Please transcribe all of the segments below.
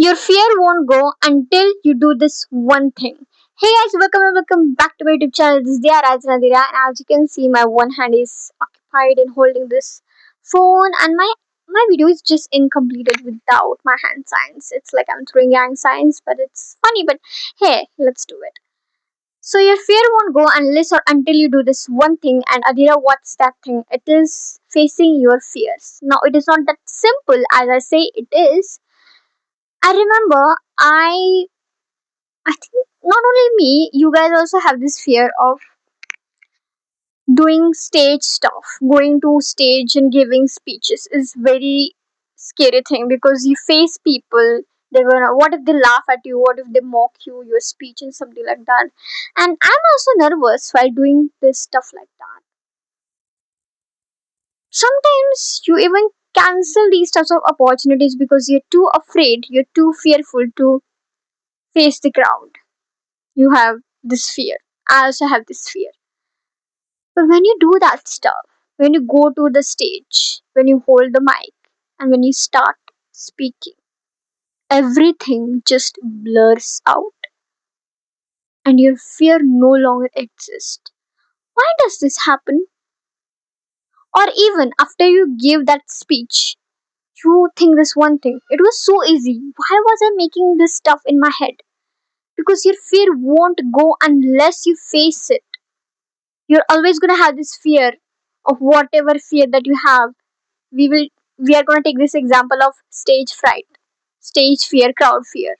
Your fear won't go until you do this one thing. Hey guys, welcome and welcome back to my YouTube channel. This is Arisen Adhira, and as you can see, my one hand is occupied in holding this phone, and my video is just incompleted without my hand signs. It's like I'm throwing gang signs, but it's funny. But hey, let's do it. So your fear won't go unless or until you do this one thing. And Adhira, what's that thing? It is facing your fears. Now it is not that simple as I say it is. I remember I think not only me, you guys also have this fear of doing stage stuff. Going to stage and giving speeches is very scary thing because you face people. They're gonna, what if they laugh at you? What if they mock you, your speech and something like that? And I'm also nervous while doing this stuff like that. Sometimes you even cancel these types of opportunities because you're too afraid, you're too fearful to face the crowd. You have this fear. I also have this fear. But when you do that stuff, when you go to the stage, when you hold the mic, and when you start speaking, everything just blurs out and your fear no longer exists. Why does this happen? Or even after you give that speech, you think this one thing. It was so easy. Why was I making this stuff in my head? Because your fear won't go unless you face it. You're always gonna have this fear of whatever fear that you have. we will we are going to take this example of stage fright, stage fear, crowd fear.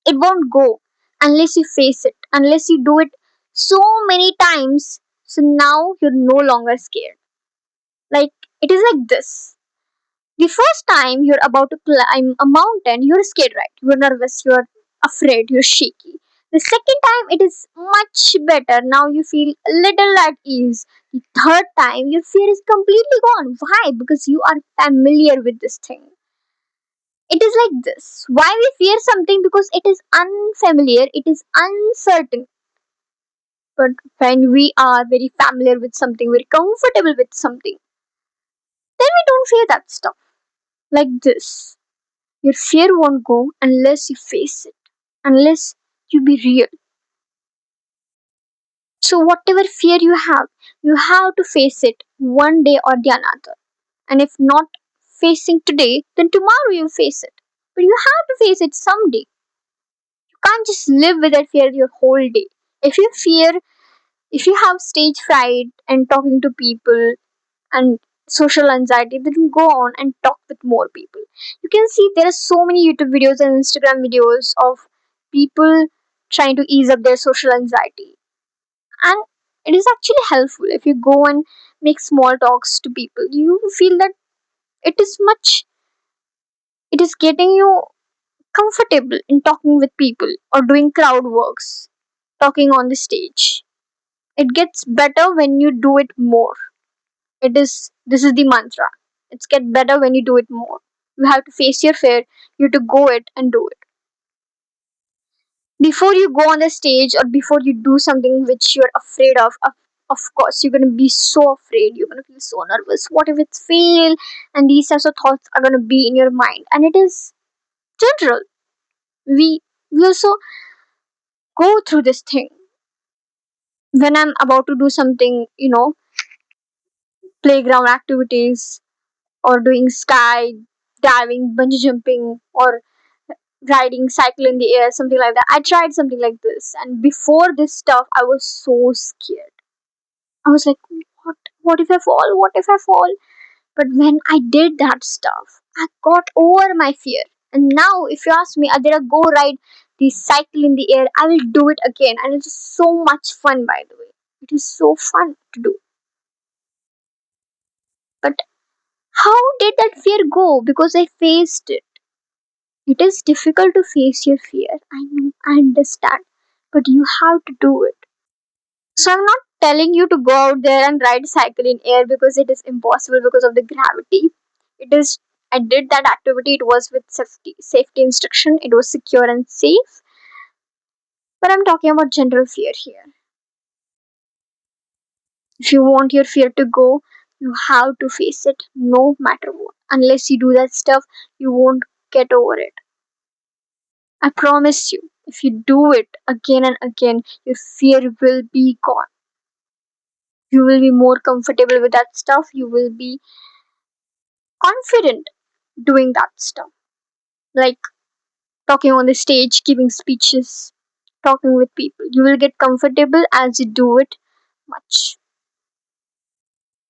It won't go unless you face it, unless you do it so many times, so now you're no longer scared. Like, it is like this: the first time you're about to climb a mountain, you're scared, right? You're nervous, you're afraid, you're shaky. The second time it is much better. Now you feel a little at ease. The third time your fear is completely gone. Why? Because you are familiar with this thing. It is like this. Why we fear something? Because it is unfamiliar, it is uncertain. But when we are very familiar with something, very comfortable with something, then we don't fear that stuff. Like this. Your fear won't go unless you face it, unless you be real. So, whatever fear you have to face it one day or the another. And if not facing today, then tomorrow you face it. But you have to face it someday. You can't just live with that fear your whole day. If you fear, if you have stage fright and talking to people and social anxiety, then go on and talk with more people. You can see there are so many YouTube videos and Instagram videos of people trying to ease up their social anxiety, and it is actually helpful. If you go and make small talks to people, you feel that it is much, it is getting you comfortable in talking with people or doing crowd works, talking on the stage. It gets better when you do it more. It is, this is the mantra. It's get better when you do it more. You have to face your fear. You have to go it and do it. Before you go on the stage or before you do something which you're afraid of course you're gonna be so afraid. You're gonna feel so nervous. What if it's fail? And these types of thoughts are gonna be in your mind. And it is general. We also go through this thing when I'm about to do something, playground activities or doing sky diving, bungee jumping, or riding cycle in the air, something like that. I tried something like this, and before this stuff I was so scared. I was like, what if I fall? What if I fall? But when I did that stuff, I got over my fear. And now if you ask me, Adira, go ride the cycle in the air, I will do it again. And it is so much fun, by the way. It is so fun to do. But how did that fear go? Because I faced it. It is difficult to face your fear. I know, I understand. But you have to do it. So I'm not telling you to go out there and ride cycle in air because it is impossible because of the gravity. It is, I did that activity, it was with safety instruction, it was secure and safe. But I'm talking about general fear here. If you want your fear to go, you have to face it no matter what. Unless you do that stuff, you won't get over it. I promise you, if you do it again and again, your fear will be gone. You will be more comfortable with that stuff. You will be confident doing that stuff. Like talking on the stage, giving speeches, talking with people. You will get comfortable as you do it much.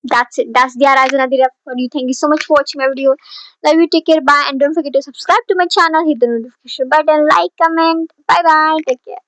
That's it. That's the Arisen Adhira for you. Thank you so much for watching my video. Love you. Take care. Bye. And don't forget to subscribe to my channel. Hit the notification button. Like, comment. Bye bye. Take care.